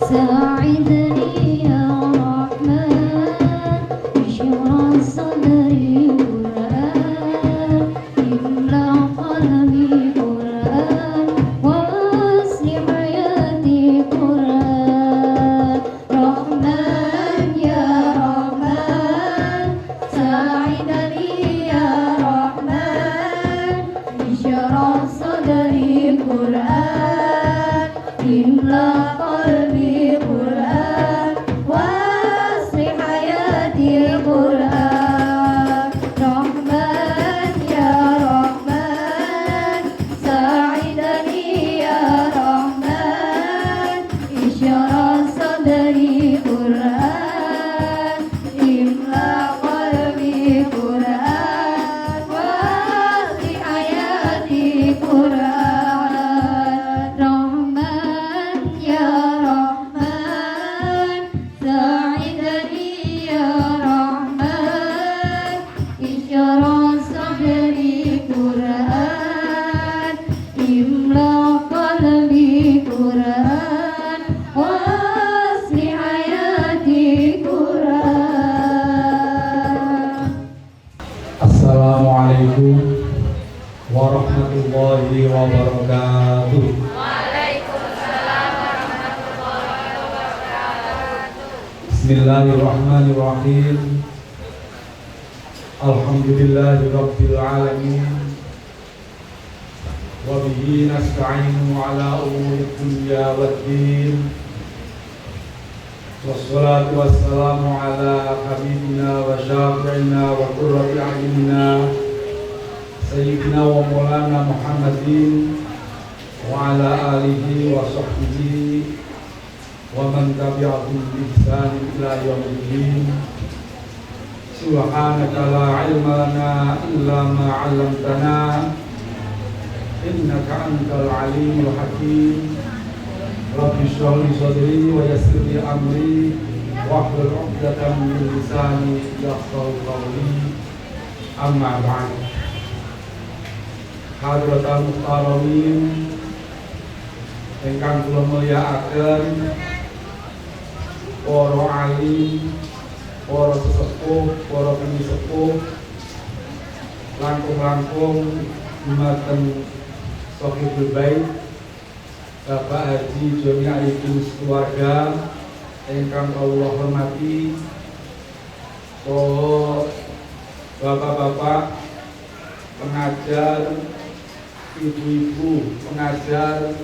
ساعدني يا رحمن اشرح صدري قرآن املأ قلبي قرآن واصلح حياتي قرآن رحمن يا رحمن ساعدني يا رحمن اشرح صدري قرآن املأ قلبي قرآن واصلح حياتي قرآن رحمن يا رحمن ساعدني يا رحمن اشرح صدري قرآن املأ قلبي قرآن واصلح حياتي قرآن رحمن يا رحمن ساعدني يا رحمن اشرح صدري قرآن املأ قلبي قرآن واصلح حياتي قرآن. Assalamualaikum warahmatullahi wabarakatuh. Bismillahirrahmanirrahim. Alhamdulillahi rabbil alamin. Wa bihi nasta'inu ala umuri dunya waddin. Wassalatu wassalamu ala habibina wa syafi'ina wa qurrati a'yunina Sayyidina wa maulana Muhammadin wa ala alihi wa sahbihi wa man tabi'ahum bi ihsan ila yaumiddin. Subhanaka la ilma lana illa ma 'allamtana innaka antal alimul hakim. Rabbi shrah li sadri wa yassir li amri wahlul 'uqdatam min lisani yafqahu qawli. Amma ba'd. Hadratul muhtaramin ingkang kula mulyakaken, para alim, para sesepuh, para penisepuh, langkung-langkung dumateng Sohibul Bait Bapak Haji Joni Arifin keluarga ingkang Allah hormati, saha bapak-bapak pengajar, ibu-ibu pengajar,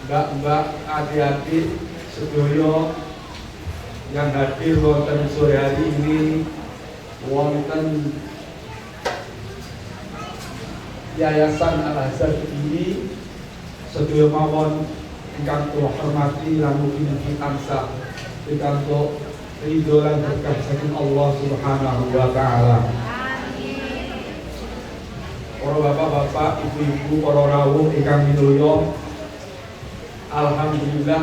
mbak-mbak, adik-adik sedaya yang hadir wonten sore hari ini wonten Yayasan Al-Azhar ini, sedaya mawon ingkang kula hormati lan mugi-mugi tansah pikantuk ridho lan berkah saking Allah Subhanahu wa taala. Para bapak-bapak, ibu-ibu, para rawuh ingkang minulya, alhamdulillah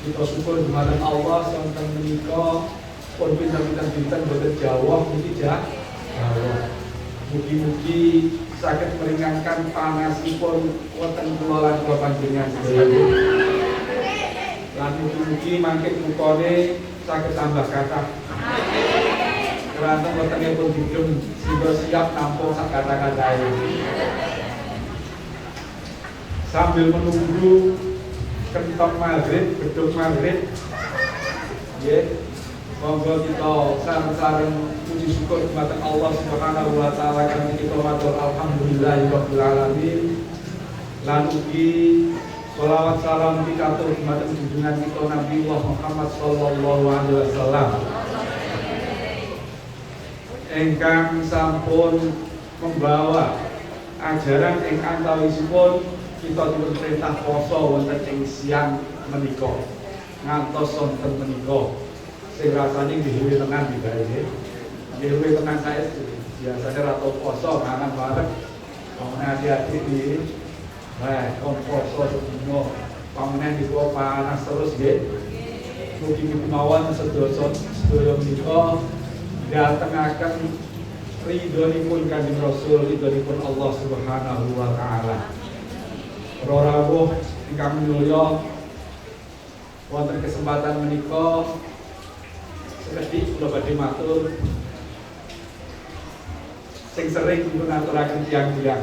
kita syukur dumateng Allah sonten menika pun pinten-pinten dinten boten jawah niki jawah. Mugi-mugi saged meringankan panasipun wonten kula lan kula panjenengan sedaya. Lan mugi-mugi mangke mukane saged tambah kathah. Keranten wontenipun dipun sehingga siap nampung sak kata-katae. Sambil menunggu kentok maghrib, beduk maghrib, nggih, monggo kita sareng-sareng puji syukur kepada Allah Subhanahu wa taala kang kita matur alhamdulillahirabbil alamin. Lan ugi sholawat salam pitatur dumateng junjungan kita Nabi Muhammad sallallahu alaihi wasallam ingkang sampun membawa ajaran ing antawisipun kita dipun perintah poso wonten ing siang menika ngantos sonten menika sing rasane dihiwi tenan dibae dihiwi tenan saya biasanya rata poso mangan bareng pamane adik-adik iki kon poso sedina pamane diku panas terus nggih mugi-mugi mawon sedaya menika datengaken ridhonipun Kanjeng Rasul, ridhonipun Allah Subhanahu wa taala. Para rawuh ingkang minulya, wonten kesempatan menika sekedhik kula badhe matur sing sering dipun aturaken tiyang-tiyang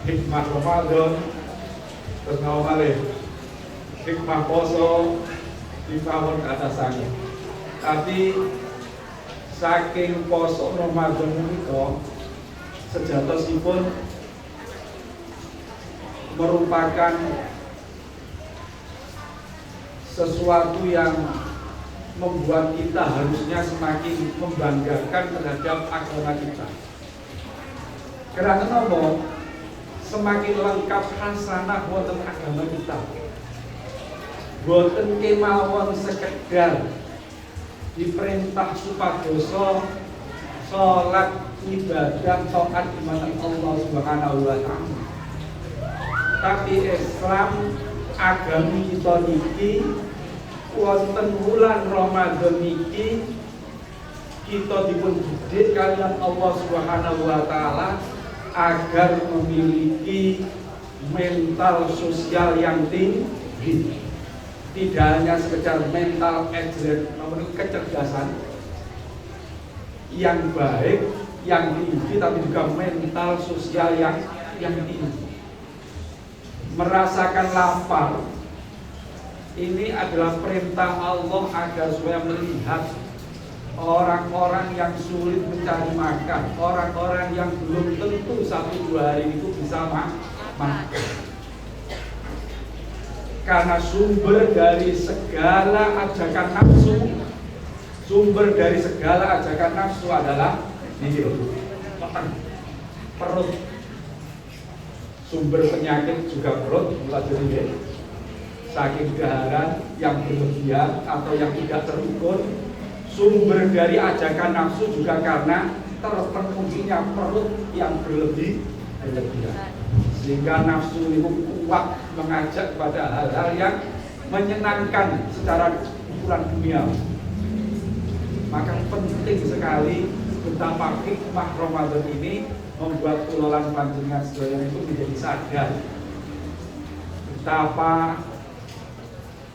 hikmah Ramadan terus malih hikmah poso dipawon ke atas sanget. Tapi saking poso Ramadan menika sejatosipun merupakan sesuatu yang membuat kita harusnya semakin membanggakan terhadap agama kita. Karena apa? Semakin lengkap hasanah wonten agama kita. Boten kemawon sekedar diperintah supadoso salat ibadah taat dumateng Allah Subhanahu wa taala. Tapi Islam agami kita niki wonten wulan Ramadan niki kita dipun didik kalian Allah Subhanahu wa taala agar memiliki mental sosial yang tinggi. Tidak hanya sekedar mental namun kecerdasan yang baik, yang tinggi, tapi juga mental sosial yang tinggi. Merasakan lapar ini adalah perintah Allah agar supaya melihat orang-orang yang sulit mencari makan, orang-orang yang belum tentu 1-2 hari itu bisa makan. Karena sumber dari segala ajakan nafsu adalah ini perut. Sumber penyakit juga perut, mulai dari saking daharan yang berlebihan atau yang tidak terukur. Sumber dari ajakan nafsu juga karena terpenuhinya perut yang berlebihan. Sehingga nafsu itu kuat mengajak kepada hal-hal yang menyenangkan secara ukuran dunia. Maka penting sekali betapa hikmah Ramadan ini membuat kulolan panjenengan sedaya itu menjadi sadar betapa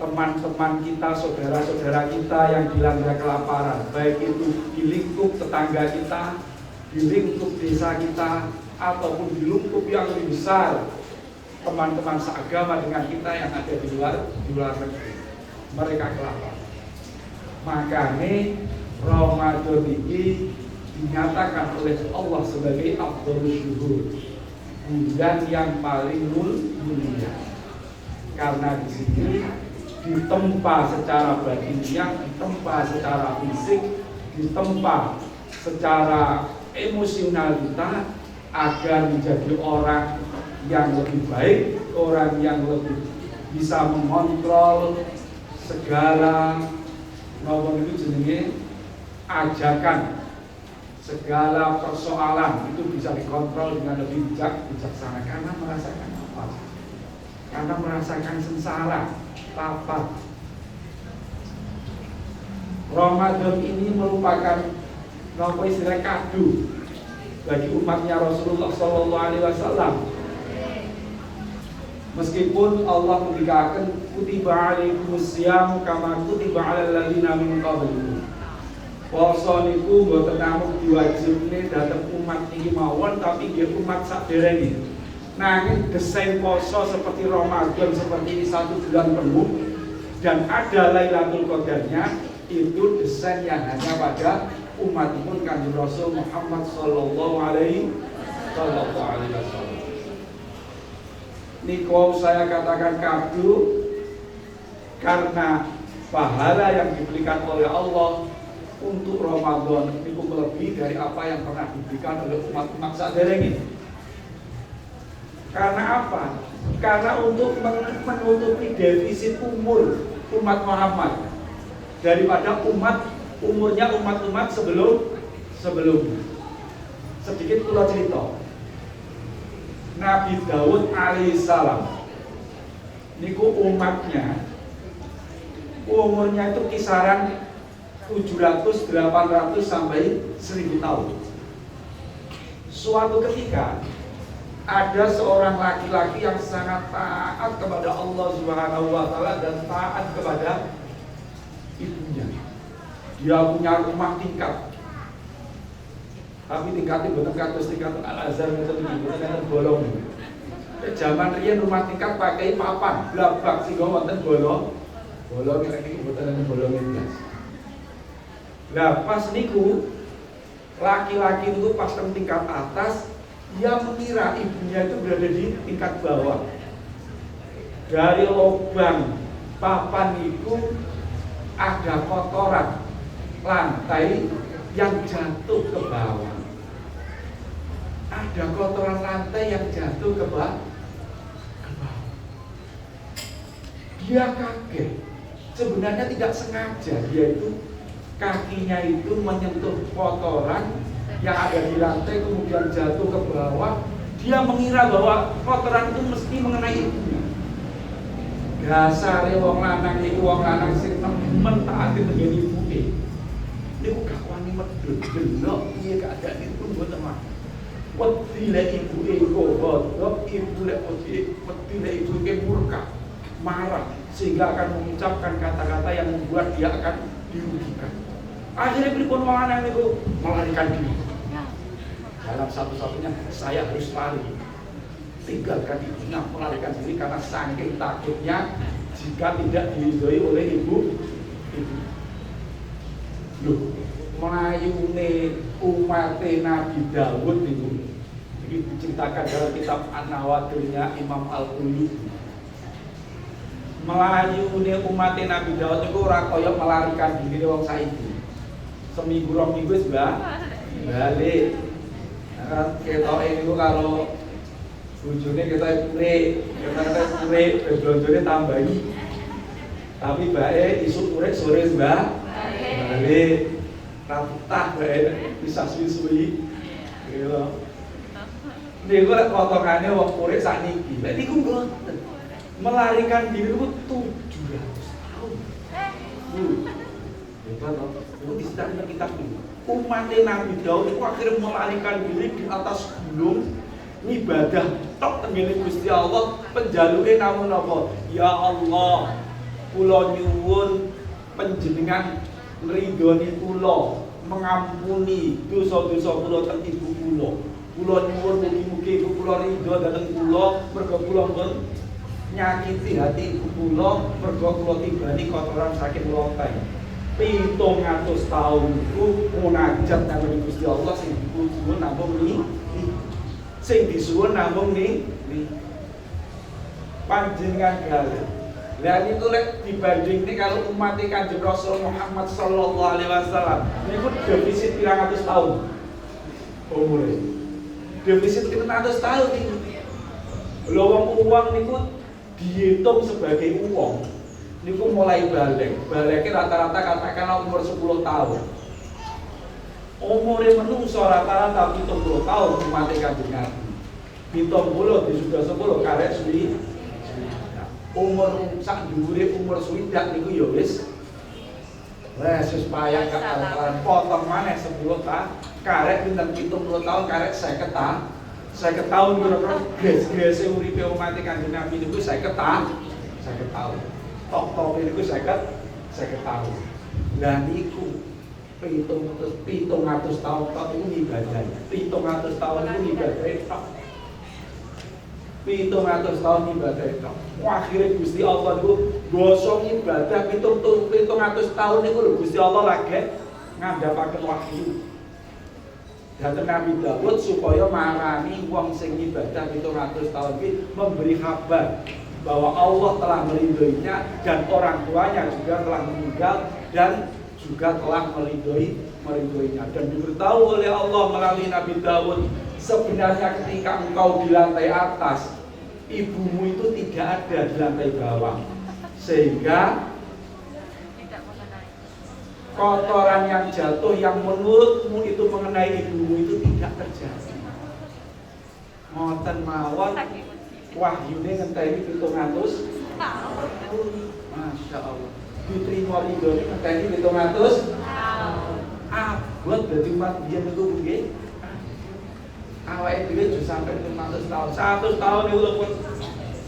teman-teman kita, saudara-saudara kita yang dilanda kelaparan, baik itu di lingkup tetangga kita, di lingkup desa kita, ataupun di lingkup yang lebih besar, teman-teman seagama dengan kita yang ada di luar negeri, mereka kelaparan. Makanya Ramadan ini dinyatakan oleh Allah sebagai afdhalus syuhur, bulan yang paling mulia, karena di sini ditempa secara batiniah, ditempa secara fisik, ditempa secara emosional kita agar menjadi orang yang lebih baik, orang yang lebih bisa mengontrol segala ngomong itu jenenge ajakan, segala persoalan itu bisa dikontrol dengan lebih bijaksana. Karena merasakan apa? Karena merasakan sengsara, lapar. Ramadan ini merupakan istilah kado bagi umatnya Rasulullah SAW. Meskipun Allah memberikan kutiba alaikumus syiyam kama kutiba alal ladzina min qablikum. Puasa niku mboten namung diwajibne dhateng umat iki mawon, tapi nggih umat saderenge. Nanging desain poso seperti Ramadan seperti ini 1 bulan penuh dan ada Lailatul Qadarnya, itu desain yang hanya pada umatipun Kanjeng Rasul Muhammad sallallahu alaihi wasallam. Niku saya katakan kado karena pahala yang diberikan oleh Allah untuk Ramadan niku lebih dari apa yang pernah diberikan oleh umat-umat saderenge. Karena apa? Karena untuk menutupi defisit umur umat Muhammad daripada umurnya umat-umat sebelumnya. Sedikit kula cerita. Nabi Daud alaihissalam niku umatnya umurnya itu kisaran 700, 800 sampai 1000 tahun. Suatu ketika ada seorang laki-laki yang sangat taat kepada Allah Subhanahu wa taala dan taat kepada ibunya. Dia punya rumah tingkat. Tapi tingkatnya bukan kados tingkat Al-Azhar itu tingkat bolong. Zaman riyen rumah tingkat pakai papan, blabak sehingga wonten bolong. Bolong iki mboten bolong blas. Lah pas niku laki-laki itu pas teng tingkat atas, dia mengira ibunya itu berada di tingkat bawah. Dari lubang papan itu ada kotoran lantai yang jatuh ke bawah. Ada kotoran lantai yang jatuh ke bawah. Dia kaget. Sebenarnya tidak sengaja, dia itu kakinya itu menyentuh kotoran yang ada di lantai kemudian jatuh ke bawah. Dia mengira bahwa kotoran itu mesti mengenai ibunya. Dasare wong lanang niku wong lanang sing nemen taati menjadi ibuke. Niku gak wani medhot delok piye keadaan itu mboten mah. Wedi lek ibuke godhog, ibu lek wedi lek ibuke murka, marah sehingga akan mengucapkan kata-kata yang membuat dia akan dirugikan. Akhirnya pripun wong lanang niku melarikan diri. Dalam satu-satunya saya harus lari, tinggalkan ibunya, melarikan diri karena saking takutnya jika tidak diridhoi oleh ibu. Loh, melayune umat Nabi Daud itu diceritakan dalam kitab An-Nawadirnya Imam Al-Qulubi. Melayune umat Nabi Daud itu ora kaya melarikan diri wong saiki. Seminggu rong minggu wis balik. Ketoke niku karo bojone ketoke pure, blonjone tambahi. Tapi bae isuk urip sore balik. Ratah bae bisa suwi-suwi. Gitu. Niku lek potongane wong urip sakniki. Lek niku mboten. Melarikan diri itu 700 tahun. Hebat toh. Itu disebutkan kitab ini. Umat Nabi Daud itu akhirnya melarikan diri di atas gunung ibadah tok tenggene Gusti Allah, penjaluke namun apa? Ya Allah, Kula nyuwun panjenengan ngridhoni kula, mengampuni dosa-dosa kula teng ibu kula. Kula nyuwun mugi-mugi ibu kula ridho dhateng kula merga kula pun nyakiti hati ibu kula merga kula tibani kotoran saking loteng. 700 tahun iku munajat nang Gusti Allah sing disuwun namung niki. Sing disuwun namung niki. Panjenengan kalih. Lah niku lek dibandingne karo umat Kanjeng Rasul Muhammad sallallahu alaihi wasallam, niku defisit pirang atus tahun. Umure. Defisit pirang atus tahun niku. Lho wong niku dihitung sebagai uang. Niku mulai balik. Baliknya rata-rata katakanlah umur 10 tahun. Umure menungso rata-rata 70 tahun umat Kanjeng Nabi. 70 disudah 10 karek suwi. Umur sak dhuwure umur swidak niku ya wis wis payah kakalan potong maneh 10 tahun karek pinten 70 tahun karek 50 tahun 50 tahun kira-kira gres-grese uripe umat Kanjeng Nabi niku 50 tahun tok-tok niku 50 tahun lah niku 700 tahun tok niku ibadah 700 tahun niku ibadah tok 700 tahun ibadah itu. Akhirnya Gusti Allah itu gosong ibadah 700 tahun itu lho Gusti Allah lagi ngandhapaken wahyu. Dateng Nabi Daud supaya marani wong sing ibadah 700 tahun iki memberi kabar bahwa Allah telah meridhoinya dan orang tuanya juga telah meninggal dan juga telah meridhoinya dan diberitahu oleh Allah melalui Nabi Daud. Sebenarnya ketika engkau di lantai atas, ibumu itu tidak ada di lantai bawah, sehingga kotoran yang jatuh yang menurutmu itu mengenai ibumu itu tidak terjadi. Ngoten mawon wahyune ngenteni 700 tahun. Masya Allah. Diterima ridhone ngenteni 700 tahun. Abot dadi umat biyen niku nggih. Awake dhewe aja sampai 500 tahun. 100 tahun niku lho pun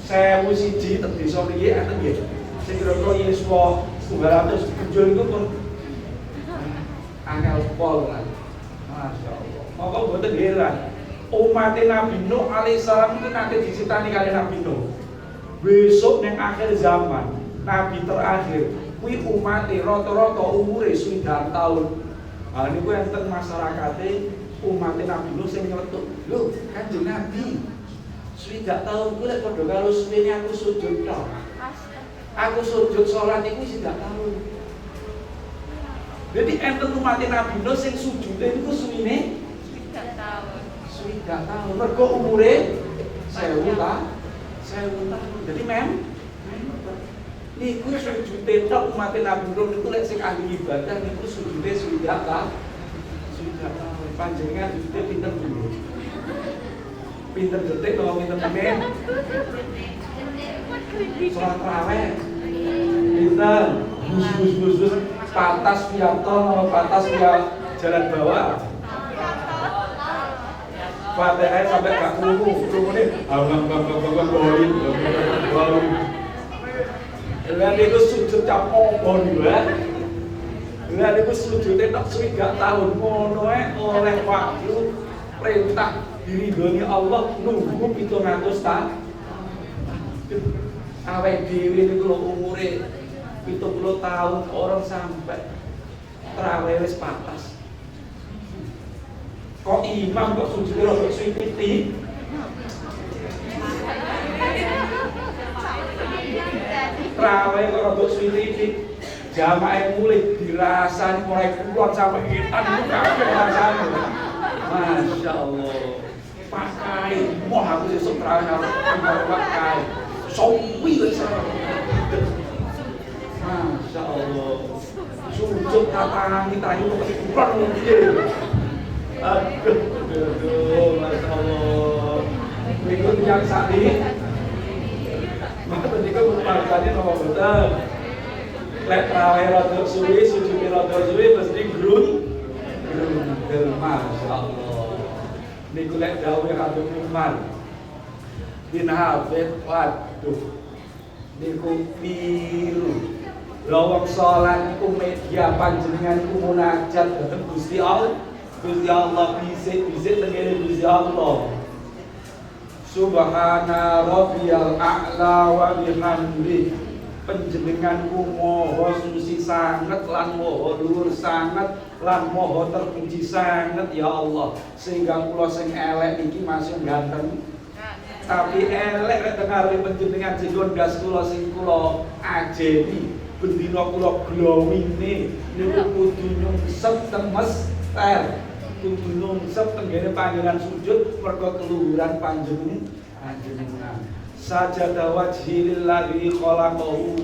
1001 teng desa mriki enten nggih. Sing kira-kira yuswa 200 gejol niku pun angel pol kan. Masya Allah. Monggo mboten heran. Umat Nabi Nuh alaihissalam itu nanti disitani kali Nabi Nuh. Besok ning akhir zaman, Nabi terakhir, kuwi umat rata-rata umure 9 tahun. Nah niku enten masyarakate umat Nabi Nuh sing nyeletuk, lho Kanjeng Nabi 9 tahun kuwi lek padha karo suwene aku sujud tok. Aku sujud salat iku 9 tahun. Jadi enten umat Nabi Nuh sing sujude niku suwene 9 tahun. 9 tahun. Mergo umure 1000 tahun. Jadi niku sujude tok umat Nabi Nuh niku lek sing ahli ibadah niku sujude 9 tahun. Panjenengan sujude pinten dulu. Pinten detik to pinten menit? Salat tarawih. Pinten? Bus patas via tol atau patas via jalan bawah. Fatihah sampai gak krungu nih. Lihat itu sujud cap opo niku. Lah niku sujude tok 3 tahun ngono oleh wahyu perintah diridhoni Allah nunggu 700 tahun. Awake dhewe niku lho umure 70 tahun orang sampai tarawih wis patas. Kok imam kok sujude rada suwiti. Tarawih kok rada suwiti. Jamaah mulai dirasani mulai keluar sampai hitam itu kabeh rasane. Masya Allah. Pakai moh aku sesuk terawih karo pakai. Sowi wis. Masya Allah. Sujud katangan kita itu keluar piye. Aduh, Masya Allah. Berikut yang sakit. Maka ketika berpartanya nomor betul. Lek tarawih rada suwi, sujud rada suwi mesti grundel. Masya Allah. Niku lek dawuh Habib Umar bin Habib, waduh niku biru Lawang salat niku media panjenengan ku munajat dhateng Gusti Allah. Gusti Allah bisik-bisik tengene Gusti Allah. Subhana rabbiyal a'la wa bihamdi. Panjenenganku maha suci sanget lan maha luhur sanget lan maha terpuji sanget ya Allah. Sehingga kula sing elek niki masih ganteng. Tapi elek rek dengar panjenengan jenggon gas kula sing kula ajeni. Bendina kula glowine niku kudu nyungsep teng mester. Kudu nyungsep tenggene panggenan sujud mergo keluhuran panjenengan. Sajada wajhi lillahi khalaqahu.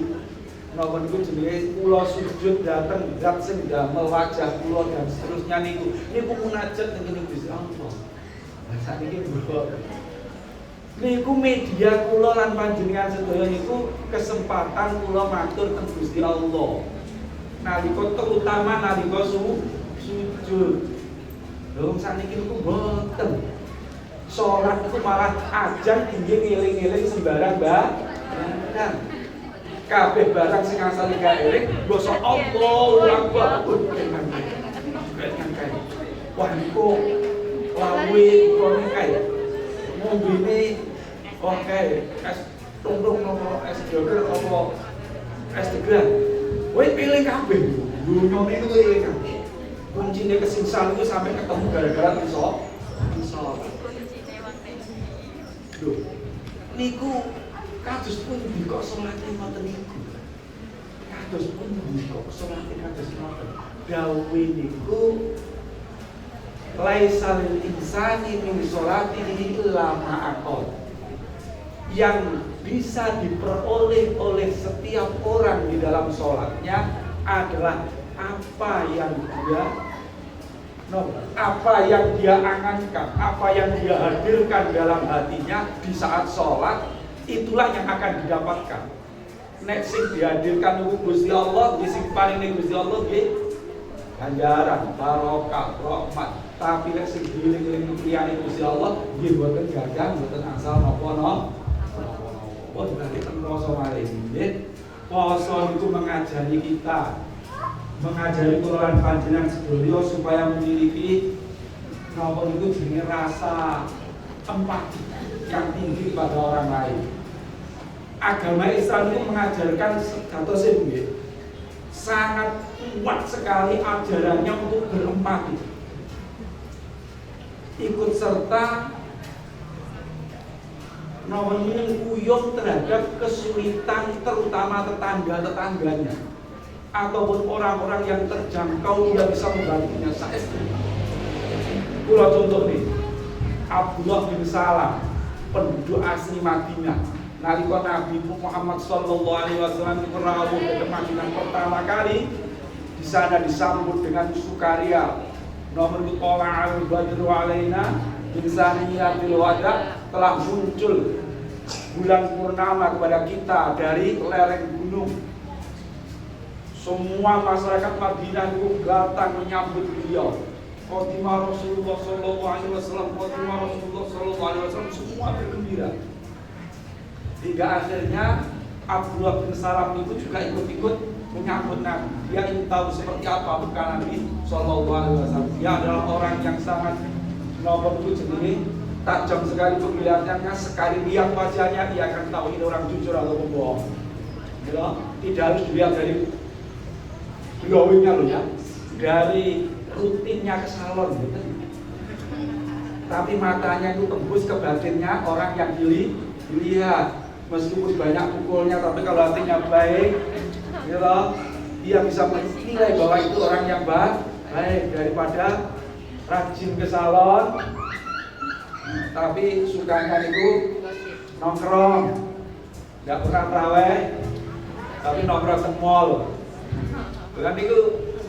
Napa niku jenenge kula sujud dhateng zat sing damel wajah kula dan seterusnya niku munajat teng Gusti Allah. Lah sakniki kula niku media kula lan panjenengan sedaya niku kesempatan kula matur teng Gusti Allah. Nalika terutama nalika sujud. Lha sakniki niku mboten. Sholat itu malah ajan tinggi ngiling-ngiling sembarang barang. Kabeh barang sing asale gak eling basa Allahu Akbar. Dengan kae. Wah niku lawe kono kae. Ngombene oke es tungtung nopo es joger apa es degan. Kowe pilih kabeh. Dunyane niku eling kabeh. Kuncine kesingsan itu sampai ketemu gara-gara iso. Lho, niku kados pundi kok salate ngoten niku. Kados pundi kok salate kados ngoten. Dawuhe niku laisal insani min sholatihi illa ma'aqal. Yang bisa diperoleh oleh setiap orang di dalam sholatnya adalah apa yang dia angankan, apa yang dia hadirkan dalam hatinya di saat sholat, itulah yang akan didapatkan. Nek sing dihadirkan itu Gusti Allah, sing paling ning Gusti Allah nggih ganjaran, barokah, rahmat. Tapi nek sing dieling-eling liyane Gusti Allah nggih boten gagang, boten asal napa-napa. Pun berarti ten poso malih nggih. Poso itu mengajari kita, mengajari kula lan panjenengan sedaya supaya memiliki napa niku jenenge rasa empati yang tinggi pada orang lain. Agama Islam itu mengajarkan sedatose nggih sangat kuat sekali ajarannya untuk berempati. Ikut serta mengguyur terhadap kesulitan terutama tetangga-tetangganya ataupun orang-orang yang terjangkau yang bisa membantunya. Saestu kula contoh nih, Abdullah bin Salam, penduduk asli Madinah. Nalika Nabi Muhammad sallallahu alaihi wasallam rawuh ke Madinah pertama kali, di sana disambut dengan sukaria. Nomor qala al-badru alaina bin saniyatil wada, telah muncul bulan purnama kepada kita dari lereng gunung. Semua masyarakat Madinah itu datang menyambut beliau. Khotimah Rasulullah sallallahu alaihi wasallam, khotimah Rasulullah sallallahu alaihi wasallam, semua bergembira. Hingga akhirnya Abdullah bin Salam itu juga ikut-ikut menyambut Nabi. Dia ingin tahu seperti apa muka Nabi sallallahu alaihi wasallam. Dia adalah orang yang sangat nopo itu jenenge tajam sekali penglihatannya. Sekali lihat wajahnya dia akan tahu ini orang jujur atau pembohong. Gitu? Tidak harus dilihat dari glowingnya loh ya, dari rutinnya ke salon gitu. Tapi matanya itu tembus ke batinnya orang yang dilihat. Meskipun banyak pukulnya, tapi kalau hatinya baik, gitu, dia bisa menilai bahwa itu orang yang baik daripada rajin ke salon, tapi sukanya itu nongkrong, nggak pernah terawih, tapi nongkrong ke mall. Bukan itu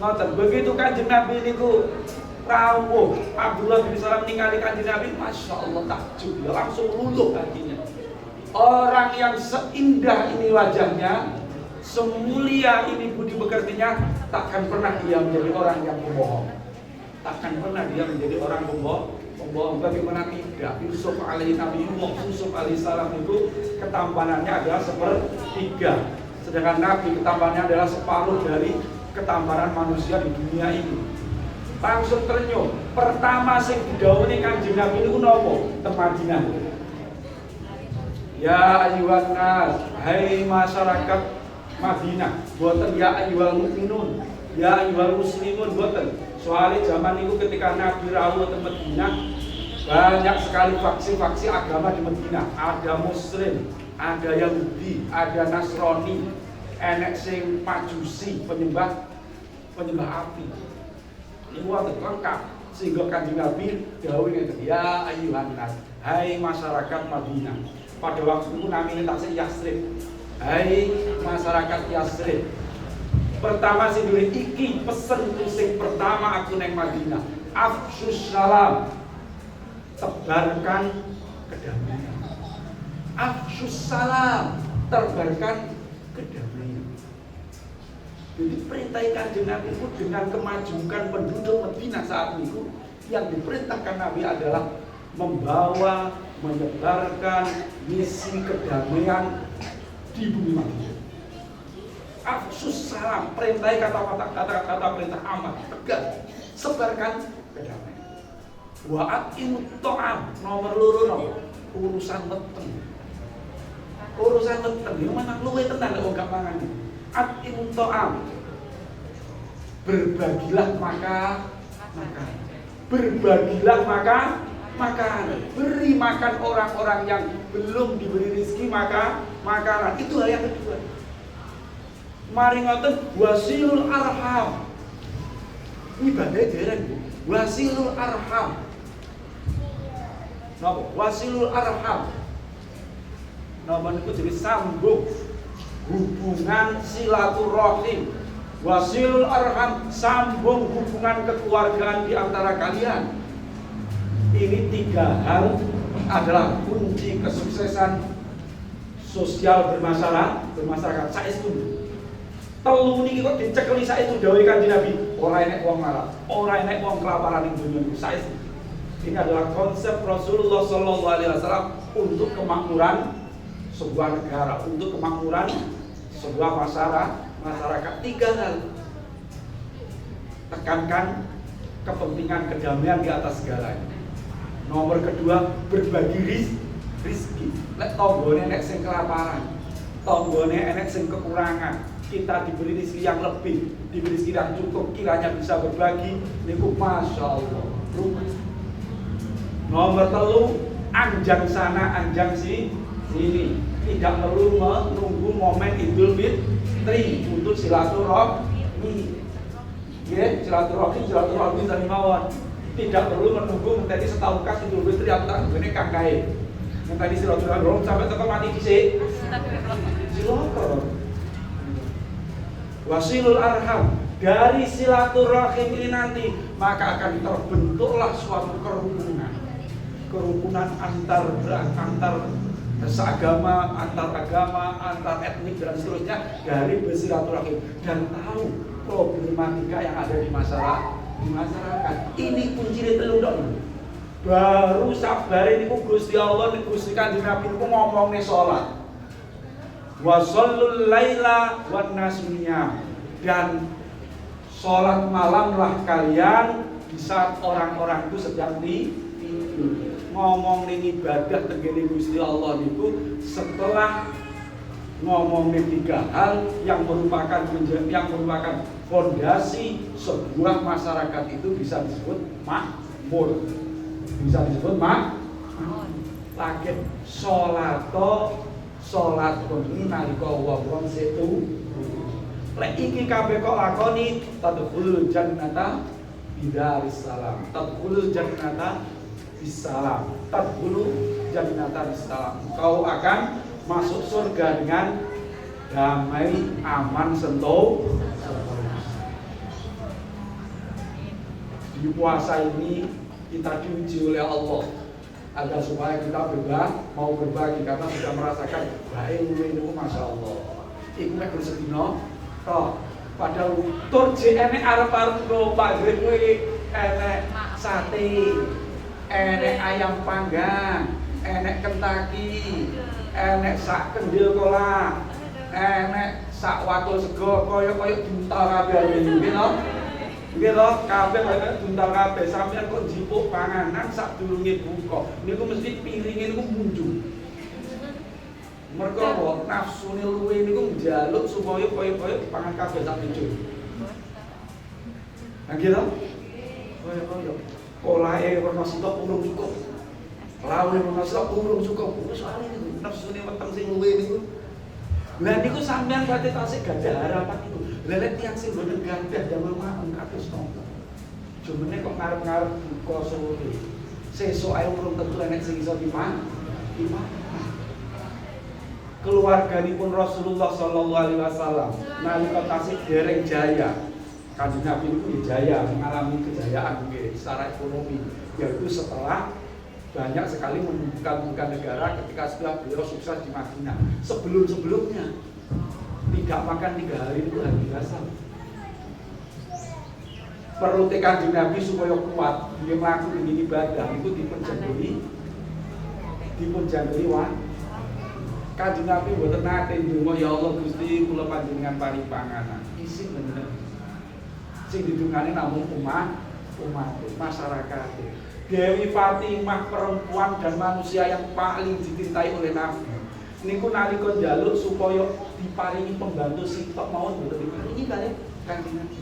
ngoten. Begitu Kanjeng Nabi niku rawuh, Abdullah bin Salam ningali Kanjeng Nabi, masya Allah takjub, ya langsung luluh hatinya. Orang yang seindah ini wajahnya, semulia ini budi pekertinya, takkan pernah dia menjadi orang yang pembohong. Takkan pernah dia menjadi orang pembohong. Bagaimana tidak? Yusuf alaihi salam itu ketampanannya adalah sepertiga. Sedangkan Nabi ketambahannya adalah separuh dari ketambahan manusia di dunia ini. Langsung ternyuh. Pertama sing didhawuhi Kanjeng Nabi niku napa? Teng Madinah. Ya ayyuhan nas, hai masyarakat Madinah, boten ya ayyuhal mukminun, ya ayyuhal muslimun, boten. Soalnya zaman itu ketika Nabi rawuh teng Madinah, banyak sekali faksi-faksi agama di Madinah. Ada Muslim, ada Yahudi, ada Nasrani, enek sing Majusi, penyembah api. Ini wonten lengkap sehingga Kanjeng Nabi dawuh ngeten, ya ayyuhan nas, hai masyarakat Madinah. Pada waktu itu namanya taksih Yasrib. Hai masyarakat Yasrib. Pertama sing duwe iki pesen sing pertama aku neng Madinah. Afsyus salam. Tebarkan kedamaian. Afsyus salam. Tebarkan kedamaian. Jadi perintah Kanjeng Nabi itu dengan kemajukan penduduk Madinah saat itu, yang diperintahkan Nabi adalah membawa, menyebarkan misi kedamaian di bumi Madinah. Afsus salam, perintah kata perintah amat tegas, sebarkan kedamaian. Wa'at ta'am, nomor loro nomor urusan weteng. Urusan weteng yo mana luwe tenan kok gak mangan. At-imu ta'am. Berbagilah maka makan. Berbagilah maka makan, beri makan orang-orang yang belum diberi rezeki makanan. Itu hal yang kedua. Mari ngoten wasilul arham. Ibadah dereng. Wasilul arham. Napa? Wasilul arham. Napa niku jadi sambung hubungan silaturahim. Wasilul arham, sambung hubungan kekeluargaan di antara kalian. Ini tiga hal adalah kunci kesuksesan sosial bermasyarakat. Saestu telu niki kok dicekeli saestu dawuh Kanjeng Nabi, ora enek wong marah, ora enek wong kelaparan ning donya iki. Saestu. Ini adalah konsep Rasulullah sallallahu alaihi wasallam untuk kemakmuran sebuah negara, untuk kemakmuran sebuah masyarakat. Tiga hal. Tekankan kepentingan kedamaian di atas segalanya. Nomor kedua, berbagi rizki. Lek tonggone enek sing kelaparan, tonggone enek sing kekurangan, kita diberi rizki yang lebih, diberi rizki yang cukup, kiranya bisa berbagi. Niku masya Allah. Nomor telu, anjang sana, anjang sini. Tidak perlu menunggu momen Idul Fitri untuk silaturahmi. Ya, silaturahmi tadi mawon. Tidak perlu menunggu menjadi setahun kas Idul Fitri atau tak begini kangkai. Yang tadi silaturahmi sampai tetap mati disik. Silaturahmi. Wasilul arham, dari silaturahim ini nanti maka akan terbentuklah suatu kerukunan antar seagama, antar agama, antar etnik dan seterusnya dari bersilaturahim dan tahu problematika yang ada di masyarakat. Ini kunci telu dok. Baru sabar ini Gusti Allah, Gusti Kanjeng Nabi niku ngomongnya sholat. Wa shallul laila wan nasmiyam, dan sholat malamlah kalian di saat orang-orang itu sedang tidur. Ngomong ning ibadah tenggene Gusti Allah niku setelah ngomong tiga hal yang merupakan fondasi sebuah masyarakat itu bisa disebut makmur. Bisa disebut Lagi sholat kuni nalika wong setu. Lek iki kabeh kok lakoni tadkhulul jannata bidaris salam. Tadkhulul jannata bisalam. Tadkhulu jannata bisalam. Kau akan masuk surga dengan damai, aman, sentosa. Di puasa ini kita diuji oleh Allah agar supaya kita mau berbagi karena sudah merasakan baik ini masya Allah. Iku mek bersedino toh padahal tur enek arep-arep karo Pak Grek kuwi enek sate, enek ayam panggang, enek Kentucky, enek sak kendil kola, enek sak wakul sego kaya buntal kabeh nggih to. Nggih to, kabeh kaya buntal kabeh sampeyan kok njipuk panganan sadurunge buka. Niku mesti piringe niku munjung. Mergo apa? Nafsune luwe niku njaluk supaya kaya pangan kabeh sak meja. Nah nggih to? Kaya olahe werna sitok urung cukup. Lawe werna sitok urung cukup. Soale niku nafsune weteng sing luwe niku. Lah niku sampean berarti tasih gadah harapan niku. Lah lek tiyang sing boten gadah damel mawon kados nopo. Jumene kok ngarep-ngarep buka sore. Sesuk ae urung tentu enek sing iso diman. Keluarganipun Rasulullah sallallahu alaihi wasallam nalika tasih dereng jaya. Kanjeng Nabi itu jaya, mengalami kejayaan secara ekonomi, yaitu setelah banyak sekali membuka negara ketika setelah beliau sukses di Madinah. Sebelumnya tidak makan 3 hari itu hari biasa. Perlu Kanjeng Nabi supaya kuat, dia melakukan ini ibadah itu dipunjangkeli Kanjeng Nabi mboten nate ndonga ya Allah Gusti kula panjenengan paring panganan. Isin bener. Sing didungane namung umat masyarakat. Dewi Fatimah perempuan dan manusia yang paling dicintai oleh Nabi. Niku nalika njaluk supaya diparingi pembantu sitok mawon mboten diparingi kalih Kanjeng Nabi.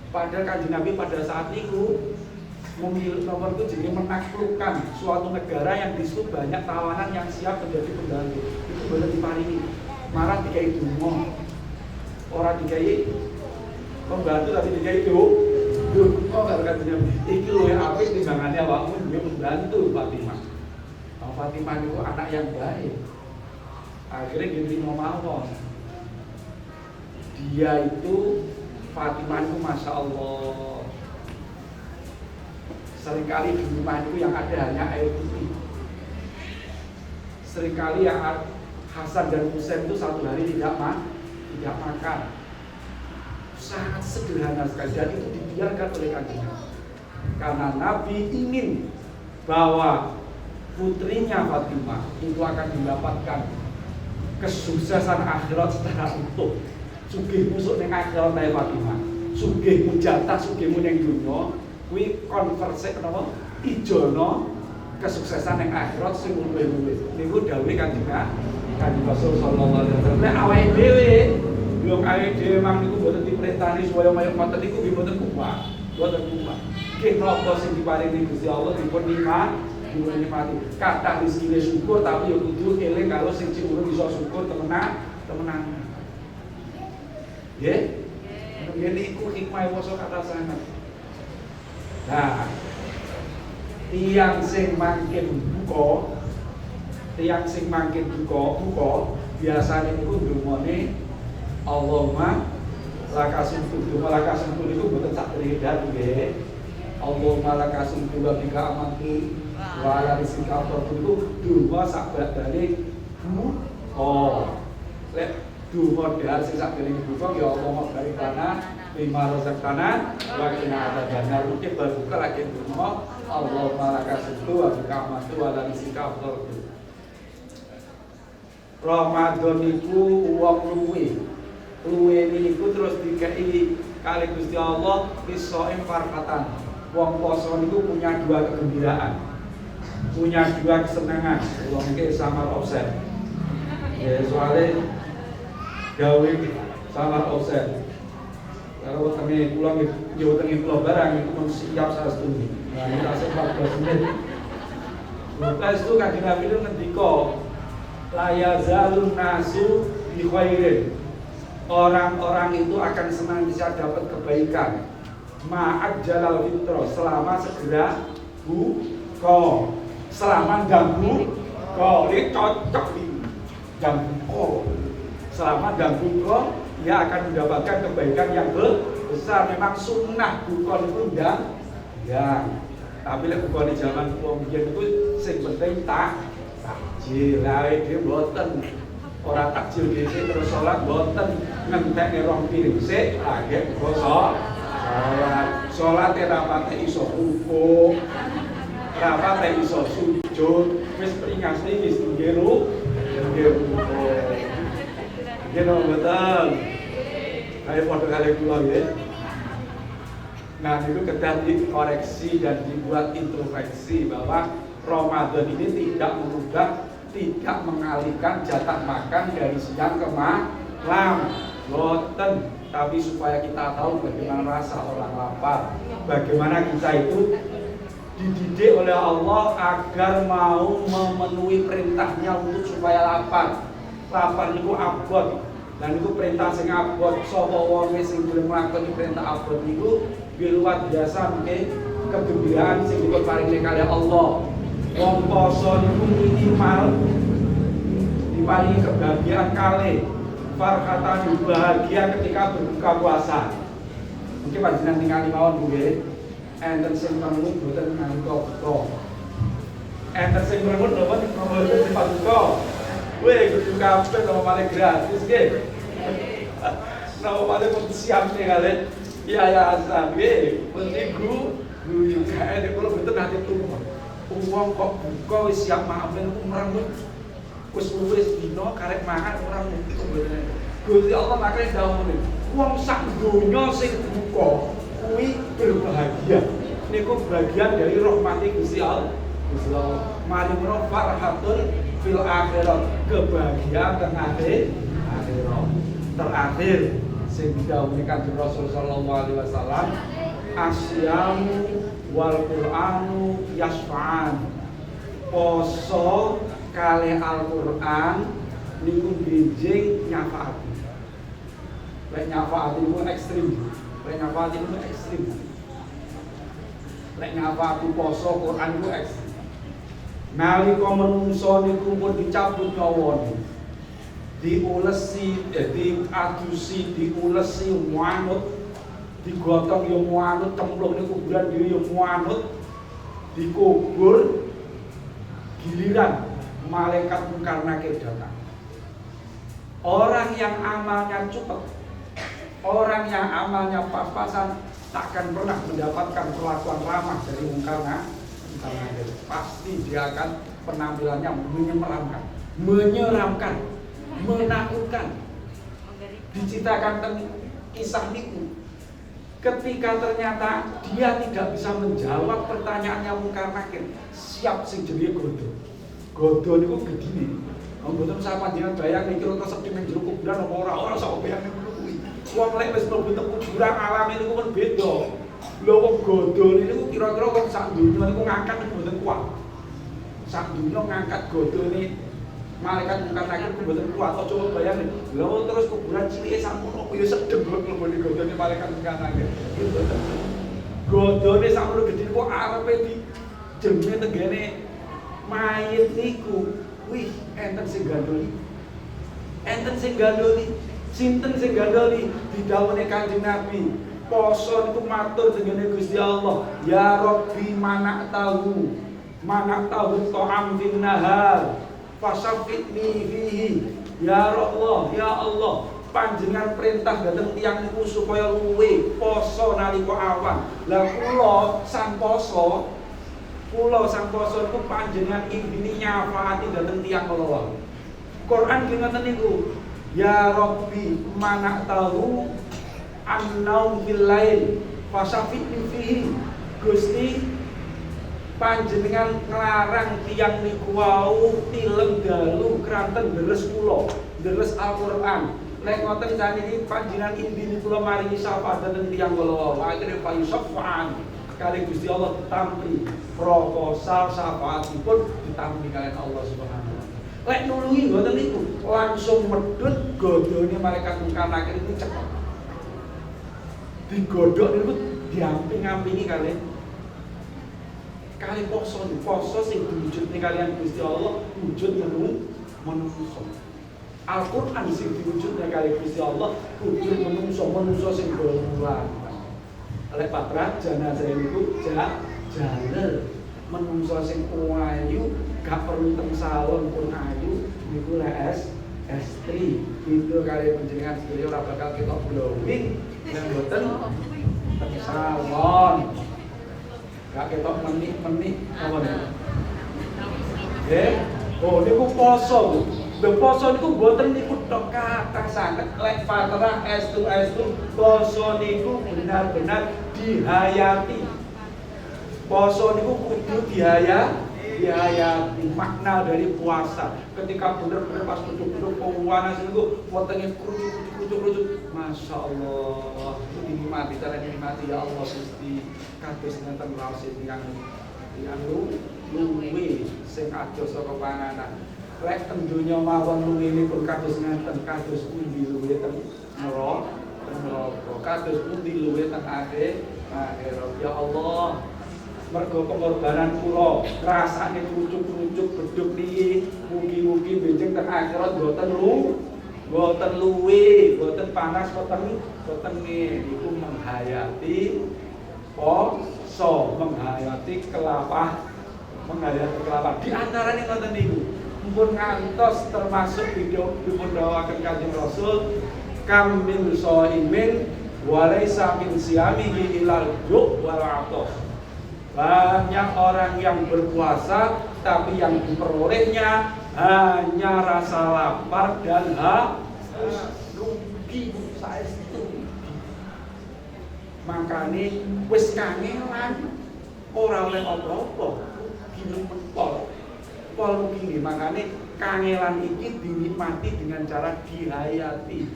Padahal Kanjeng Nabi pada saat itu memilih nomor itu jadi menaklukkan suatu negara yang disebut banyak tawanan yang siap menjadi pembantu. Itu boleh diparingi. Marah dikai dungo. Orang dikai pembantu tapi dikai dungo karo Kanjeng Nabi. Iki luwih apik timbangane awakmu duwe pembantu Fatimah. Fatimah itu anak yang baik. Akhirnya gini mawon. Dia itu Fatimah itu Masya Allah. Seringkali di rumah itu yang ada hanya air putih. Seringkali yang Hasan dan Husain itu satu hari tidak makan. Sangat sederhana sekali dan itu dibiarkan oleh Kanjeng Nabi. Karena Nabi ingin bahwa putrinya Fatimah itu akan mendapatkan kesuksesan akhirat secara utuh. Sugih musuk ning akhirat ae Fatimah. Sugih jatah sugihmu ning dunya kuwi konversi kenapa? Ijono kesuksesan ning akhirat sing luwih-luwih. Niku dawuhe Kanjeng Rasul sallallahu alaihi wasallam. Nek awake dhewe belum awake dhewe mang niku boten diperintani supaya kaya ngoten niku nggih boten kuat. Boten kuat. Nggih napa sing diparingi Gusti Allah dipun nikmati. Kathah rezekine syukur tapi yo kudu eling kalau sing urung iso syukur temenan. Nggih? Nggih niku hikmah wasa kata sangat. Nah, tiang sing mangkin buka biasanya niku ndongane Allahumma lakasuntu. Lakasuntu niku boten sak beredar nggih. Allahumma lakasuntu wa bika amantu wa ala rizqika afdal niku donga sak badane lek donga dal sing sak beredar buka ya Allah barik lana lima rozakana wa qina adzabannar rutin berbuka lagi donga Allahumma lakasuntu wa bika amantu wa ala rizqika afdal. Ramadan niku wong luwe niku terus dikai kali Gusti Allah bisoim farhatan. Wong poso niku punya 2 kegembiraan, punya 2 kesenangan. Wong iki samar offset. Ya soalnya gawe samar offset. Kalau wetenge kula nggih wetenge kula barang iku mun siap saestune. Nah, ini tasih 14 menit. Lepas itu Kanjeng Nabi itu ngendika la yazalun nasu bi khairin. Orang-orang itu akan senantiasa dapat kebaikan. Ma'ad jalal fitro selama segera buka. Selama ganggu kok ini cocok ini. Ganggu selama ganggu kok dia akan mendapatkan kebaikan yang besar. Memang sunnah buka itu ya. Tapi lek buka di zaman wong biyen itu sing penting takjil. Lae dhewe mboten. Ora takjil dhisik terus salat mboten ngentekne rong piring sik lagi buka salat ora pate iso ruku. Ora pate iso sujud. Wis peringas iki wis nggih ru. Nggih betul. Kayak padha kali kula nggih. Nah, itu kedah dikoreksi dan dibuat introspeksi bahwa Ramadan ini tidak mengubah, tidak mengalihkan jatah makan dari siang ke malam. Boten, tapi supaya kita tahu bagaimana rasa orang lapar, bagaimana kita itu dididik oleh Allah agar mau memenuhi perintahnya untuk supaya lapar. Lapar niku abot, dan itu perintah sing abot. Sapa wong sing gelem nglakoni perintah abot niku luar biasa nggih kegembiraan sing diparingi kali Allah. Wong poso niku minimal diparingi kebahagiaan kalih. Farhatan bahagia ketika berbuka puasa. Mungkin panjenengan ningali mawon nggih. Enten sing mengut boten ngantuk kok. Enten sing mengut napa mboten dipaduka. Weh kudu kabeh sama paling gratis nggih. Napa paling pun siap nih kalian. Ya asal nggih. Penting guyu kae nek kula boten nate turu. Wong kok buka wis siap maafin umrah wis dino karek mangan ora mungkin mboten. Gusti Allah makane dawuh wong sak donya sing buka kuwi berbahagia. Niku bagian dari rahmati Gusti Allah. Gusti Allah mari menawa farhatun fil akhirat, kebahagiaan teng akhirat. Terakhir sing didhawuhi Kanjeng Rasul sallallahu alaihi wasallam, asyamu wal qur'anu yasfa'an. Poso kali Al-Qur'an niku benjing nyafaati. Lek nyafaati niku ekstrim. Lek nyafaati poso Qur'an niku ekstrim. Nalika menungso niku pun dicabut nyawane. Diulesi, diadusi, diulesi manut, digotong yo manut, cemplung ning kuburan dhewe yo manut, dikubur. Giliran malaikat mungkar nakir datang. Orang yang amalnya cepat, orang yang amalnya pas-pasan takkan pernah mendapatkan perlakuan ramah dari mungkar nakir. Pasti dia akan penampilannya menyeramkan, menakutkan. Diceritakan tentang kisah niku. Ketika ternyata dia tidak bisa menjawab pertanyaannya mungkar nakir, siap sing jenenge godo. Godo niku gedine. Mboten sak panjenengan bayang nek kira septi ning jero kuburan apa ora sak bayang niku kuwi. Wong lek wis mlebu teng kuburan alame niku pun beda. Lho wong godo niku kira-kira wong sak donya niku ngangkat mboten kuat. Sak donya ngangkat godone malaikat mungkar nakir mboten kuat. Coba bayang lho terus kuburan cilike sakmono kaya sedeng mlebune godone malaikat mungkar nakir. Godone sakmono gedhe kok arepe di jemne tenggene mayit niku. Wih, enten sing gandoli. Sinten sing gandoli didhawuhne Kanjeng Nabi. Poso niku matur tengene Gusti Allah, ya Rabbi manak tahu ta'am fil nahar fasafitni fihi. Ya Allah, panjenengan perintah dhateng tiyang niku supaya luwe poso nalika awan. Lah kula sang poso niku panjenengan intine nyafaati dhateng tiyang kala. Quran ki ngoten niku. Ya Rabbi manak tahu annau fil lail fasafitni fihi. Gusti panjenengan nglarang tiyang niku wau tilem dalu kranten deres kula, deres Al-Qur'an. Lek ngoten saniki panjenengan indine kula maringi syafaat dhateng tiyang kala wau. Akhire fayusafan kali Gusti Allah ditampi proposal syafaatipun ditampi kalian Allah Subhanahu wa taala. Lek nulungi ngoten niku langsung medhut godhone malaikat mungkar nakir itu cepet. Digodhok niku diamping-ampingi kali poso sing diwujudne kalian Gusti Allah wujud menungso. Al-Qur'an sing diwujudne kali Gusti Allah wujud menungso sing golongan. Lek patra jenazah niku jaler menungso sing ayu gak perlu teng salon pun ayu niku lek estri itu kali panjenengan sedaya ora bakal ketok glowing nek mboten teng salon gak ketok menik apa nek oh niku poso Lho poso niku mboten niku tok kathah sanget lek fatrah estu poso niku benar-benar dihayati. Poso niku kudu dihayati makna dari puasa. Ketika bener-bener pas duduk-duduk panas niku wetenge krucuk. Masya Allah, dinikmati, cara dinikmati ya Allah Gusti. Kados ngenten raos yang luwe sing adoh saka panganan. Lek teng donya mawon luwinipun kados ngenten, kados pundi luwe teng neraka, kados pundi luwe teng akhirat. Ya Allah, mergo pengorbanan kula rasane krucuk-krucuk bedhug niki, mugi-mugi benjing teng akhirat boten luwe, boten panas, boten niku menghayati poso, menghayati kelapa. Di antarane ngoten niku mumpun ngantos termasuk video dipun dawaken Kanjeng Rasul, kam min shaimin wa laisa min siyamihi ilal ju' wal 'athas. Banyak orang yang berpuasa tapi yang diperolehnya hanya rasa lapar dan rugi saestu. Makane wis kangelan ora oleh apa-apa. Pol begini, makanya kangelan ini dinikmati dengan cara dihayati.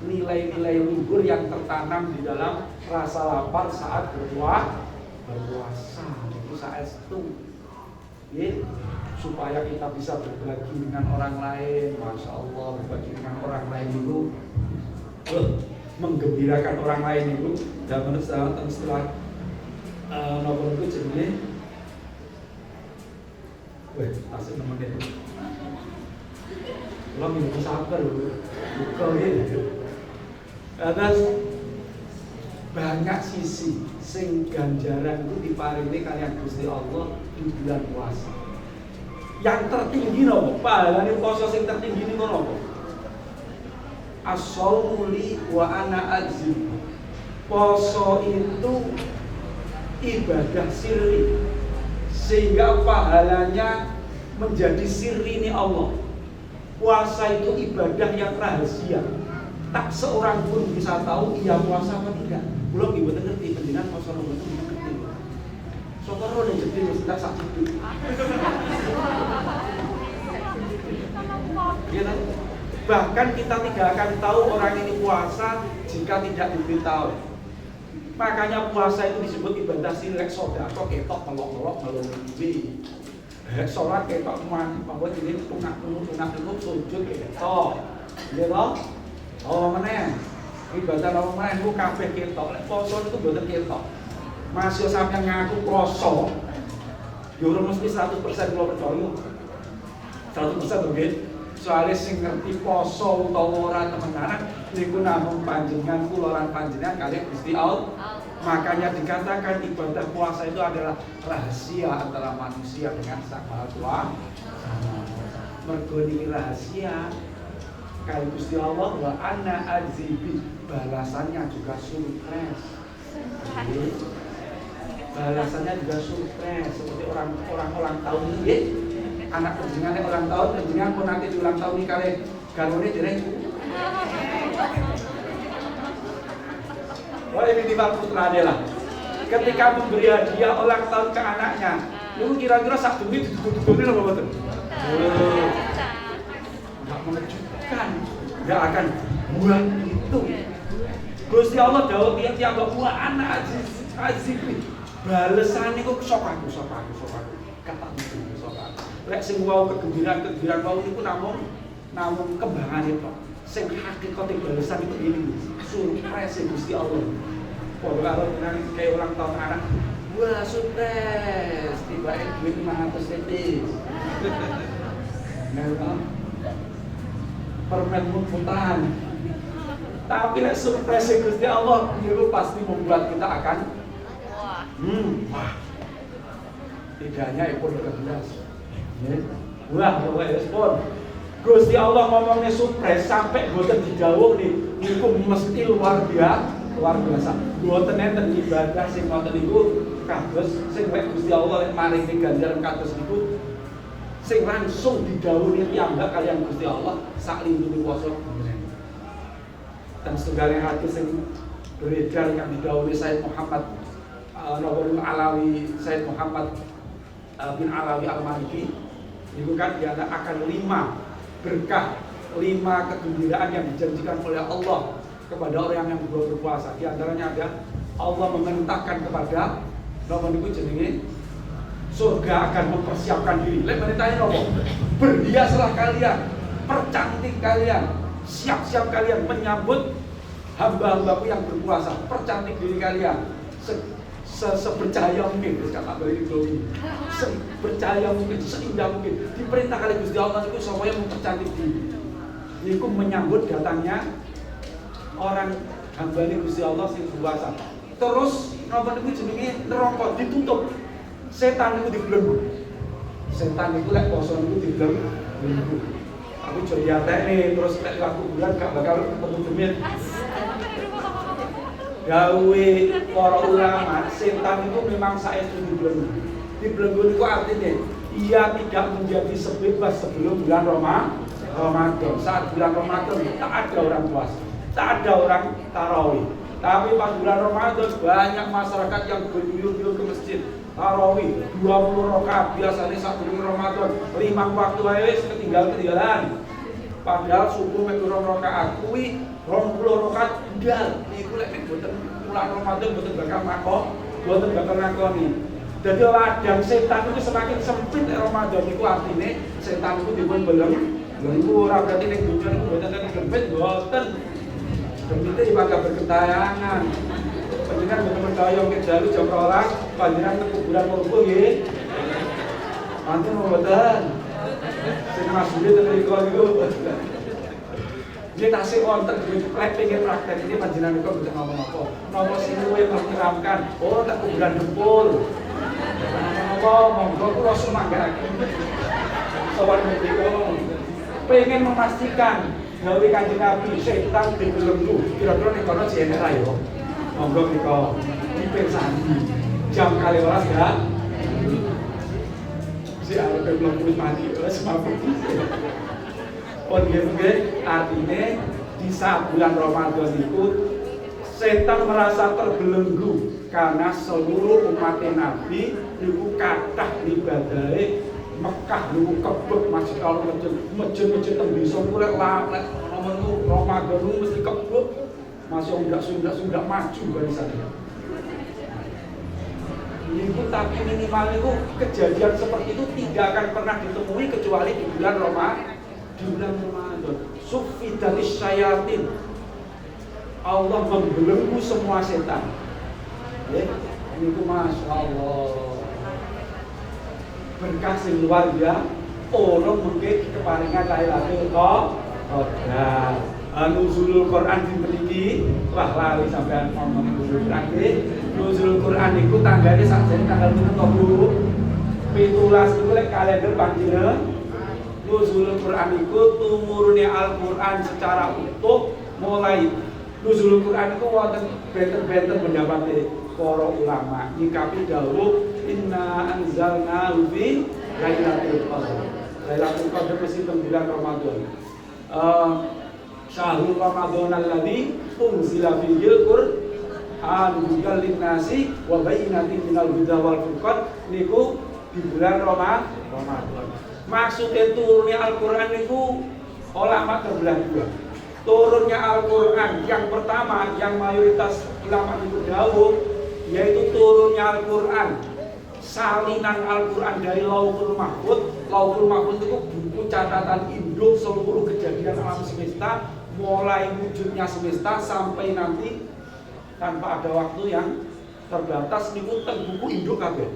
Nilai-nilai luhur yang tertanam di dalam rasa lapar saat berpuasa itu saestu. Supaya kita bisa berbagi dengan orang lain. Masya Allah, berbagi dengan orang lain itu menggembirakan orang lain itu. Dan menurut saya setelah nomor itu jenis asik nemenin. Lo minum sabar buka gitu. Atas banyak sisi sing ganjaran itu diparingi kalian Gusti Allah di bulan puasa. Yang tertinggi nopo? Pahalane puasa sing tertinggi niku nopo? As-shaumu li wa ana ajzi. Poso itu ibadah sirri, sehingga pahalanya menjadi sirri ini Allah. Puasa itu ibadah yang rahasia. Tak seorang pun bisa tahu ia puasa apa tidak. Belum ibu ngerti penjenengan puasa itu ngerti. Sokoro udah jadi mesti tak sakit. Bahkan kita tidak akan tahu orang ini puasa jika tidak diberitahu. Makanya puasa itu disebut ibadah silek soda. Kok ketok melok-melok melalui sholat ketok man, bahwa ini tunak sujud ketok. Gitu. Oh meneh. Ibadah orang meneh ku kabeh ketok. Lek poso itu mboten ketok. Masih sampeyan ngaku poso. Yo ora mesti 100% kula percaya. 100% mungkin. Soalnya sing ngerti poso utawa ora temenan niku namung panjenengan kula lan panjenengan kalian Gusti Allah. Makanya dikatakan ibadah puasa itu adalah rahasia antara manusia dengan Sang Maha Kuasa. Mergo niki rahasia kali Gusti Allah wa anna azibi, balasannya juga surprise. Balasannya juga surprise seperti orang ulang tahun nggih. Anak panjenengan ulang tahun, panjenengan pun nanti di ulang tahun kali garwane dereng. Wah ini timbal putra adalah ketika memberi hadiah ulang tahun ke anaknya, lu kira-kira sak duit ditutup-tutupin apa betul? Nggak mengejutkan, nggak akan buat itu. Gusti Allah dawuh tiap-tiap buah anak aziz balesan niku sok aku. Kata itu sok aku. Lek sing wau kegembiraan wau niku namung kembangane tok. Sing hakikate balesan itu ini surprise Gusti Allah. Padha karo nang kayak ulang tahun anak. Wah, surprise. Tibae duit 500 lebih. Nah, permen putahan. Tapi lek surprise Gusti Allah itu pasti membuat kita akan wah. Tidaknya ekor 13. Wah, respon. Gusti Allah ngomongnya surprise sampai boten dijawab nih, niku mesti luar biasa. Boten enten ibadah sing ngoten niku kados sing wek Gusti Allah lek maringi ganjaran kados niku sing langsung didhawuhi piyambak kaliyan Gusti Allah sak lindunge poso. Dan setunggalnya hadis sing beredar yang didhawuhi Sayyid Muhammad Nawawi Alawi, Sayyid Muhammad bin Alawi Al-Maliki, itu kan dia akan 5 berkah, 5 kegembiraan yang dijanjikan oleh Allah kepada orang yang berpuasa. Di antaranya ada Allah memerintahkan kepada nomor itu jenenge surga akan mempersiapkan diri. Lek meritanya nopo? Berhiaslah kalian, percantik kalian, siap-siap kalian menyambut hamba-hambaku yang berpuasa. Percantik diri kalian sebercahaya mungkin, kata bagi glowi, sebercahaya mungkin, seindah mungkin. Diperintah oleh Gusti Allah itu supaya mempercantik diri. Itu menyambut datangnya orang hamba ini Gusti Allah sing berpuasa. Terus nomor itu jenenge neraka ditutup. Setan itu dibelenggu. Setan itu lek poso itu dibelenggu. Aku curiga nih terus lek aku bulan gak bakal ketemu demit. Gawe para ulama, setan itu memang saestu dibelenggu. Dibelenggu itu artinya ia tidak menjadi sebebas sebelum bulan Ramadan. Saat bulan Ramadan tak ada orang puasa, tak ada orang tarawih. Tapi pas bulan Ramadan banyak masyarakat yang berduyun-duyun ke masjid. Tarawih 20 rakaat biasanya saat bulan Ramadan 5 waktu aja ketinggalan. Padahal subuh mek 2 rakaat kuwi 20 rakaat ndal. Niku lek mboten bulan Ramadan mboten bakal makok, mboten bakal ngakoni. Jadi ladang setan itu semakin sempit nek Ramadan niku artine setan itu dipun belenggu ora berarti nek dunya niku mboten nek gempit mboten. Gempite bakal berkentayangan. Panjenengan mboten percaya nek dalu jam 12 panjenengan ke kuburan mlebu nggih. Mantun mboten. Sing masjid teng mriku niku. Dia tasih wonten lek pengen praktek ini panjenengan niku mboten ngomong apa. Napa sing luwih menyeramkan? Oh, tak kuburan dempul. Napa monggo kula sumanggake. Sowan mriku pengen memastikan gawe Kanjeng Nabi setan dibelenggu. Kira-kira nek kono jene ra yo. Monggo mriku dipirsani jam 12 ya. Si arep belum mati wis mabuk. Oh nggih artinya di saat bulan Ramadan itu setan merasa terbelenggu karena seluruh umat Nabi itu kathah ibadahe Mekah niku kebek masjid Allah masjid teng desa kulek lek nomor Ramadan niku mesti kebek masih sudah maju barisannya. Itu tapi minimal itu kejadian seperti itu tidak akan pernah ditemui kecuali di bulan Ramadan. Sufidalis syayatin, Allah membelenggu semua setan. Ini tuh Masya Allah berkah sing luar biasa. Orang mungkin keparingan Lailatul Qadar. Nuzulul Quran dimiliki wah lali sampean ngomong nuzul Quran. Nuzulul Quran itu tanggalnya sakjane tanggal pinten Bu? 17 itu lek kalender panjenengan. Nuzulul Quran itu tumurunnya Al-Quran secara utuh mulai Nuzulul Quran itu wonten benten-benten pendapat para ulama nyikapi dawuh inna anzalnahu fi lailatul qadar. Lailatul qadar mesti teng bulan Ramadan. Syahrul Ramadan alladzi unzila fihil Qur'an hudan linnasi wa bayyinatin minal huda wal furqan niku di bulan Ramadan. Maksudnya turunnya Al-Quran itu ulama terbelah dua. Turunnya Al-Quran yang pertama yang mayoritas ulama itu dawuh yaitu turunnya Al-Quran salinan Al-Quran dari Lauhul Mahfuz. Lauhul Mahfuz itu buku catatan induk seluruh kejadian alam semesta mulai wujudnya semesta sampai nanti tanpa ada waktu yang terbatas niku teng buku induk kabeh.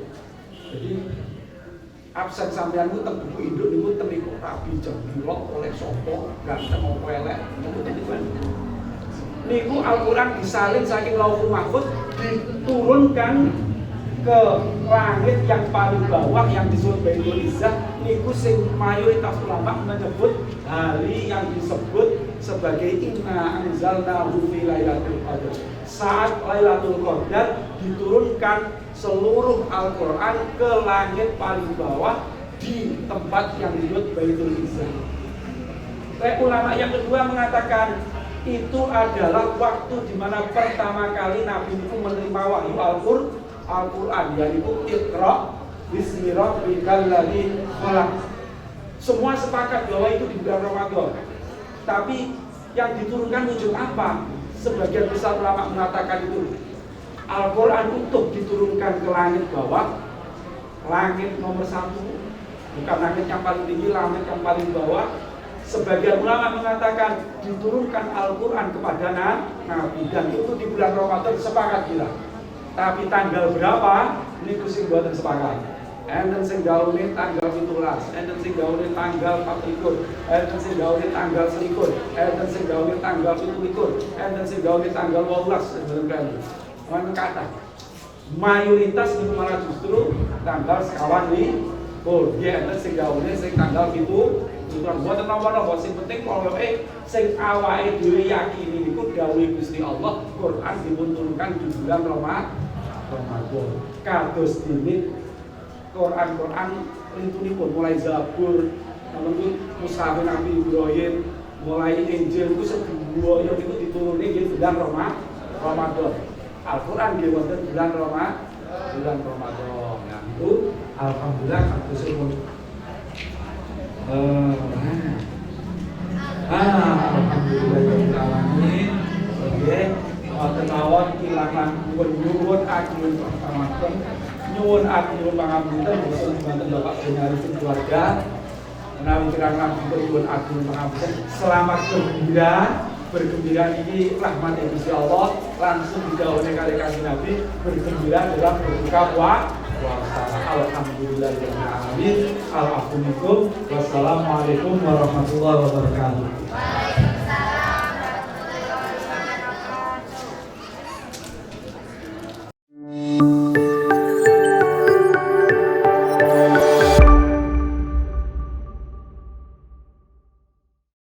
Jadi absen sampean ku teng buku induk niku teng niku rabi jemblok oleh sapa ganteng opo elek niku Al-Qur'an disalin saking Lauhul Mahfuz diturunkan ke langit yang paling bawah yang disebut Baitul Izzah niku sing mayoritas ulama menyebut hari yang disebut sebagai inna anzalnahu fi lailatul qadar. Saat Lailatul Qadar diturunkan seluruh Al-Quran ke langit paling bawah di tempat yang disebut Baitul Izzah. Ulama yang kedua mengatakan itu adalah waktu di mana pertama kali Nabi itu menerima wahyu Al-Quran, yaitu Iqra bismi rabbikal ladzi khalaq. Semua sepakat bahwa itu di bulan Ramadan. Tapi yang diturunkan muncul apa? Sebagian besar ulama mengatakan itu Al-Quran untuk diturunkan ke langit bawah, langit nomor 1, bukan langit yang paling tinggi, langit yang paling bawah. Sebagian ulama mengatakan diturunkan Al-Quran kepada Nabi, dan itu di bulan Ramadan, sepakat kita. Tapi tanggal berapa? Ini kusim buatan sepakat. Enten sing gaune tanggal 17, enten sing gaune tanggal 24, enten sing gaune tanggal 21, enten sing gaune tanggal 27, enten sing gaune tanggal 18, kan. Mana kata? Mayoritas itu malah justru tanggal sekawan nih. Oh, dia enten sing gaune sing tanggal 7. Bukan buat apa-apa, sing penting pokoke sing awake dhewe yakini niku dawuh Gusti Allah, Quran dipunturunkan di bulan Ramadan. Kados dene Quran lintunipun mulai Zabur, namun Mushaf Nabi Ibrahim, mulai Injil itu sebuah yang itu diturunkan di bulan Ramadan. Al-Quran di bulan Ramadan. Nah itu alhamdulillah kados alhamdulillahirrahmanirrahim. Oke, wonten mawon kilangan nyuwun ageng pamaten, nyuwun ageng pangapunten boten wonten Bapak Benyari keluarga. Menawi kirang nyuwun ageng pangapunten, selamat bergembira ini rahmat Gusti Allah, langsung didhawuhi kali Kanjeng Nabi, bergembira dalam berbuka puasa. Alhamdulillahirabbil alamin. Wassalamualaikum warahmatullahi wabarakatuh.